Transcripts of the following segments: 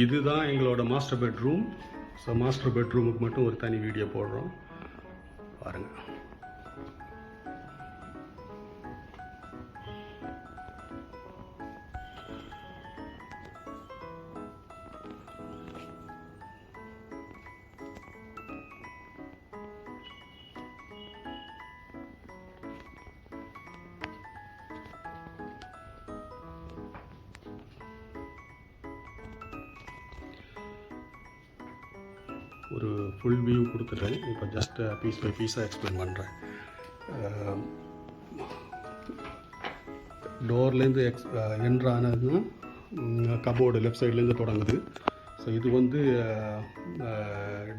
இதுதான் எங்களோட master bedroom. So master பெட்ரூமுக்கு மட்டும் ஒரு தனி வீடியோ போடுறோம் பாருங்கள். ஒரு ஃபுல் வியூ கொடுத்துட்டேன். இப்போ ஜஸ்ட் பீஸ் பை பீஸாக எக்ஸ்பிளைன் பண்ணுறேன். டோர்லேருந்து என்ட்ரானதுன்னா கபோர்டு லெஃப்ட் சைட்லேருந்து தொடங்குது. ஸோ இது வந்து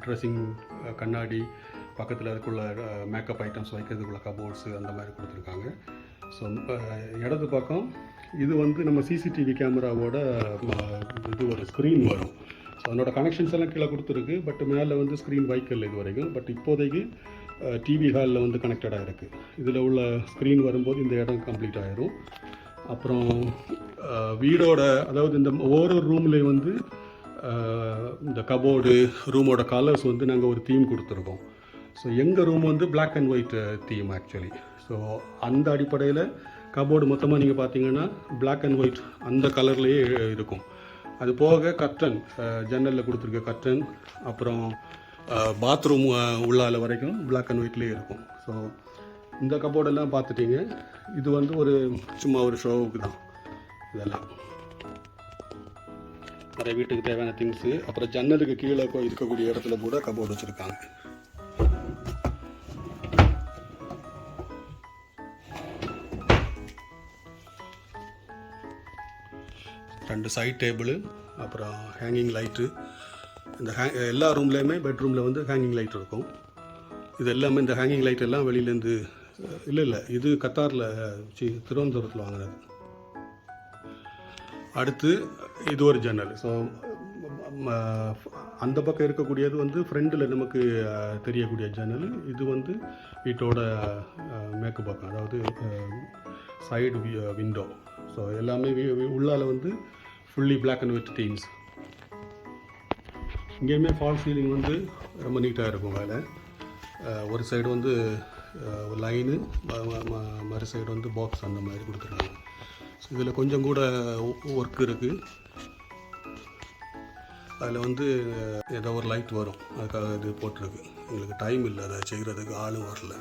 ட்ரெஸ்ஸிங் கண்ணாடி, பக்கத்தில் அதுக்குள்ள மேக்கப் ஐட்டம்ஸ் வைக்கிறதுக்குள்ள கபோர்ட்ஸு அந்த மாதிரி கொடுத்துருக்காங்க. ஸோ இடது பக்கம் இது வந்து நம்ம சிசிடிவி கேமராவோட இது ஒரு ஸ்க்ரீன் வரும். ஸோ அதனோட கனெக்ஷன்ஸ் எல்லாம் கீழே கொடுத்துருக்கு. பட் மேலே வந்து ஸ்க்ரீன் வைக்கல இது வரைக்கும். பட் இப்போதைக்கு டிவி ஹாலில் வந்து கனெக்டடாக இருக்குது. இதில் உள்ள ஸ்க்ரீன் வரும்போது இந்த இடம் கம்ப்ளீட் ஆகிடும். அப்புறம் வீடோட அதாவது இந்த ஒவ்வொரு ரூம்லேயும் வந்து இந்த கபோர்டு ரூமோட கலர்ஸ் வந்து நாங்கள் ஒரு தீம் கொடுத்துருக்கோம். ஸோ எங்கள் ரூம் வந்து black and white theme actually. So அந்த அடிப்படையில் கபோர்டு மொத்தமாக நீங்கள் பார்த்தீங்கன்னா பிளாக் அண்ட் ஒயிட் அந்த கலர்லேயே இருக்கும். அது போக கர்டன், ஜன்னலில் கொடுத்துருக்க கர்டன், அப்புறம் பாத்ரூம் உள்ளால வரைக்கும் பிளாக் அண்ட் ஒயிட்லேயே இருக்கும். ஸோ இந்த கபோர்டெல்லாம் பார்த்துட்டிங்க. இது வந்து ஒரு சும்மா ஒரு ஷோவுக்கு தான். இதெல்லாம் நிறைய வீட்டுக்கு தேவையான திங்ஸு. அப்புறம் ஜன்னலுக்கு கீழே இருக்கக்கூடிய இடத்துல கூட கபோர்டு வச்சுருக்காங்க. ரெண்டு சைட் டேபிள், அப்புறம் ஹேங்கிங் லைட்டு. இந்த எல்லா ரூம்லேயுமே பெட்ரூமில் வந்து ஹேங்கிங் லைட் இருக்கும். இது எல்லாமே இந்த ஹேங்கிங் லைட் எல்லாம் வெளியிலேருந்து இல்லை இது கத்தாரில் திருவனந்தபுரத்தில் வாங்கினது. அடுத்து இது ஒரு ஜன்னல். ஸோ அந்த பக்கம் இருக்கக்கூடியது வந்து ஃப்ரண்டில் நமக்கு தெரியக்கூடிய ஜன்னல். இது வந்து வீட்டோட மேற்கு பக்கம், அதாவது சைடு விண்டோ. ஸோ எல்லாமே உள்ளால் வந்து fully black and white themes. இங்கேயுமே ஃபால் சீலிங் வந்து ரொம்ப நீட்டாக இருக்கும். வேலை ஒரு சைடு வந்து லைனு, மறு சைடு வந்து பாக்ஸ் அந்த மாதிரி கொடுத்துருக்காங்க. ஸோ இதில் கொஞ்சம் கூட ஒர்க் இருக்குது. அதில் வந்து ஏதோ ஒரு லைட் வரும், அதுக்காக இது போட்டிருக்கு. எங்களுக்கு டைம் இல்லை அதை செய்கிறதுக்கு, ஆளும் வரல.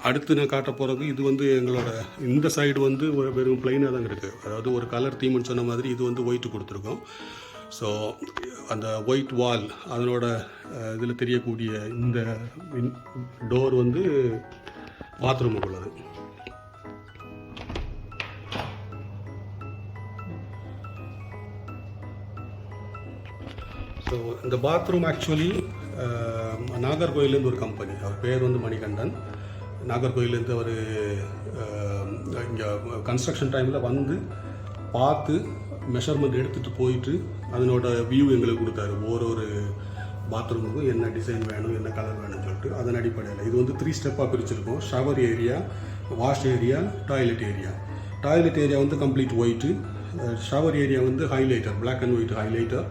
அடுத்து நான் காட்ட போகிறது இது வந்து எங்களோட இந்த சைடு வந்து வெறும் பிளைனாக தான் இருக்குது. அதாவது ஒரு கலர் தீம்னு சொன்ன மாதிரி இது வந்து ஒயிட்டு கொடுத்துருக்கோம். ஸோ அந்த ஒயிட் வால் அதனோட இதில் தெரியக்கூடிய இந்த டோர் வந்து பாத்ரூமுக்கு உள்ளது. ஸோ இந்த பாத்ரூம் ஆக்சுவலி நாகர்கோயிலேருந்து ஒரு கம்பெனி, அவர் பேர் வந்து மணிகண்டன். நாகர்கோயிலேருந்து அவர் இங்கே கன்ஸ்ட்ரக்ஷன் டைமில் வந்து பார்த்து மெஷர்மெண்ட் எடுத்துகிட்டு போயிட்டு அதனோட வியூ எங்களுக்கு கொடுத்தாரு. ஒரு பாத்ரூமுக்கும் என்ன டிசைன் வேணும், என்ன கலர் வேணும்னு சொல்லிட்டு அதன் அடிப்படையில் இது வந்து 3 ஸ்டெப்பாக பிரிச்சிருக்கோம். Shower area, wash area, toilet area. Toilet area வந்து கம்ப்ளீட் ஒயிட்டு, ஷவர் ஏரியா வந்து highlighter, black and white highlighter,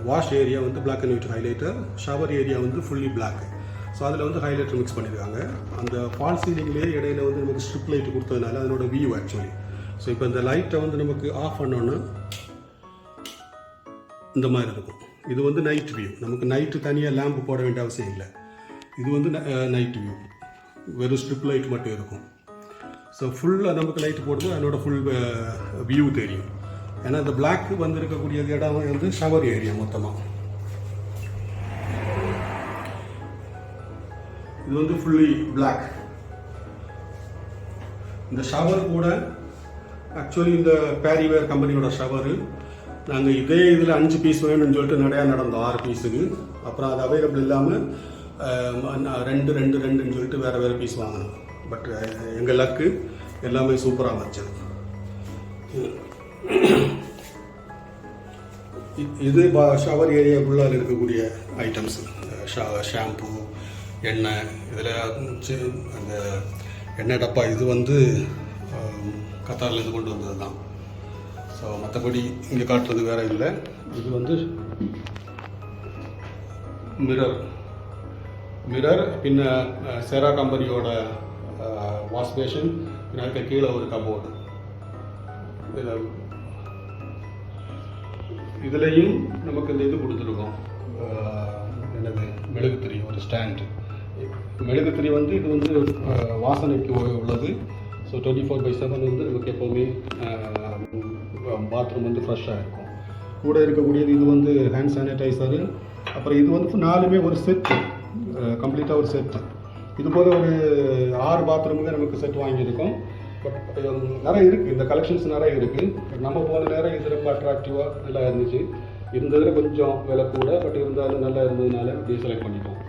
wash area வந்து black and white highlighter, shower area வந்து ஃபுல்லி பிளாக். ஸோ அதில் வந்து ஹைலைட்டர் மிக்ஸ் பண்ணியிருக்காங்க. அந்த ஃபால் சீலிங்லேயே இடையில வந்து நமக்கு ஸ்ட்ரிப் லைட்டு கொடுத்ததுனால அதனோட வியூ ஆக்சுவலி. ஸோ இப்போ இந்த லைட்டை வந்து நமக்கு ஆஃப் பண்ணோன்னா இந்த மாதிரி இருக்கும். இது வந்து நைட் வியூ. நமக்கு நைட்டு தனியாக லேம்பு போட வேண்டிய அவசியம் இல்லை. இது வந்து நைட் வியூ, வெறும் ஸ்ட்ரிப் லைட் மட்டும் இருக்கும். ஸோ ஃபுல்லாக நமக்கு லைட்டு போடும்போது அதனோட ஃபுல் வியூ தெரியும். ஏன்னா இந்த பிளாக் வந்து இருக்கக்கூடிய இடம் வந்து ஷவர் ஏரியா மொத்தமாக. இது வந்து ஃபுல்லி பிளாக். இந்த ஷவர் கூட ஆக்சுவலி இந்த பேரிவேர் கம்பெனியோட ஷவரு நாங்கள் இதே இதில் 5 பீஸ் வேணும்னு சொல்லிட்டு நிறையா நடந்தோம் 6 பீஸுக்கு. அப்புறம் அது அவைலபிள் இல்லாமல் 2 சொல்லிட்டு வேறு பீஸ் வாங்கினோம். பட் எங்கள் லக்கு எல்லாமே சூப்பராக வந்துச்சு. இது ஷவர் ஏரியாக்குள்ளால் இருக்கக்கூடிய ஐட்டம்ஸ், ஷாம்பு, எண்ணெய். இதில் அந்த எண்ணெய் டப்பா இது வந்து கத்தாரிலேருந்து கொண்டு வந்தது தான். ஸோ ஸோ மற்றபடி இங்கே காட்டுறது வேறு இல்லை. இது வந்து மிரர் பின்ன சேரா கம்பெனியோட வாஷ் பேஷன், பின்ன அதுக்கு கீழே ஒரு கபோர்டு. இதுலேயும் நமக்கு இந்த இது கொடுத்துருக்கோம், என்னது மெழுகுத்திரி, ஒரு ஸ்டாண்டு. மெழுகுத்திரி வந்து இது வந்து வாசனைக்கு உள்ளது. ஸோ 24/7 வந்து நமக்கு எப்போவுமே பாத்ரூம் வந்து ஃப்ரெஷ்ஷாக இருக்கும். கூட இருக்கக்கூடியது இது வந்து ஹேண்ட் சானிடைசரு. அப்புறம் இது வந்து 4மே ஒரு செட்டு, கம்ப்ளீட்டாக ஒரு செட்டு. இது போல் ஒரு 6 பாத்ரூமுக்கு நமக்கு செட் வாங்கியிருக்கோம். பட் நிறைய இருக்குது, இந்த கலெக்ஷன்ஸ் நிறைய இருக்குது. பட் நம்ம போன நேரம் இது ரொம்ப அட்ராக்டிவாக நல்லா இருந்துச்சு. இருந்ததில் கொஞ்சம் விலை கூட, பட் இருந்தாலும் நல்லா இருந்ததுனால அப்படியே செலக்ட் பண்ணிட்டோம்.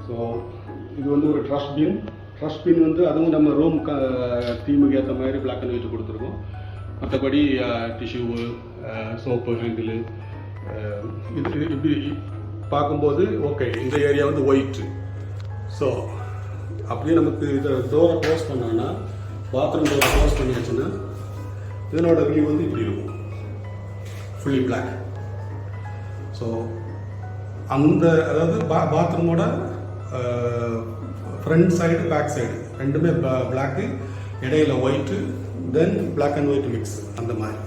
ஸோ இது வந்து ஒரு ட்ரஷ் பின் வந்து அதுவும் நம்ம ரூம் தீமுக்கு ஏற்ற மாதிரி பிளாக் அண்ட் ஒயிட் கொடுத்துருக்கோம். மற்றபடி டிஷ்யூவு, சோப்பு ஹேண்டிலு, இது இப்படி பார்க்கும்போது ஓகே, இந்த ஏரியா வந்து ஒயிட்டு. ஸோ அப்படியே நமக்கு இதை டோரை க்ளோஸ் பண்ணோன்னா, பாத்ரூம் டோரை க்ளோஸ் பண்ணியாச்சுன்னா இதனோட வியூ வந்து இப்படி இருக்கும், ஃபுல்லி பிளாக். ஸோ அந்த அதாவது பாத்ரூமோட ஃப்ரண்ட் சைடு பேக் சைடு ரெண்டுமே பிளாக்கு, இடையில white, then black and white mix அந்த மாதிரி.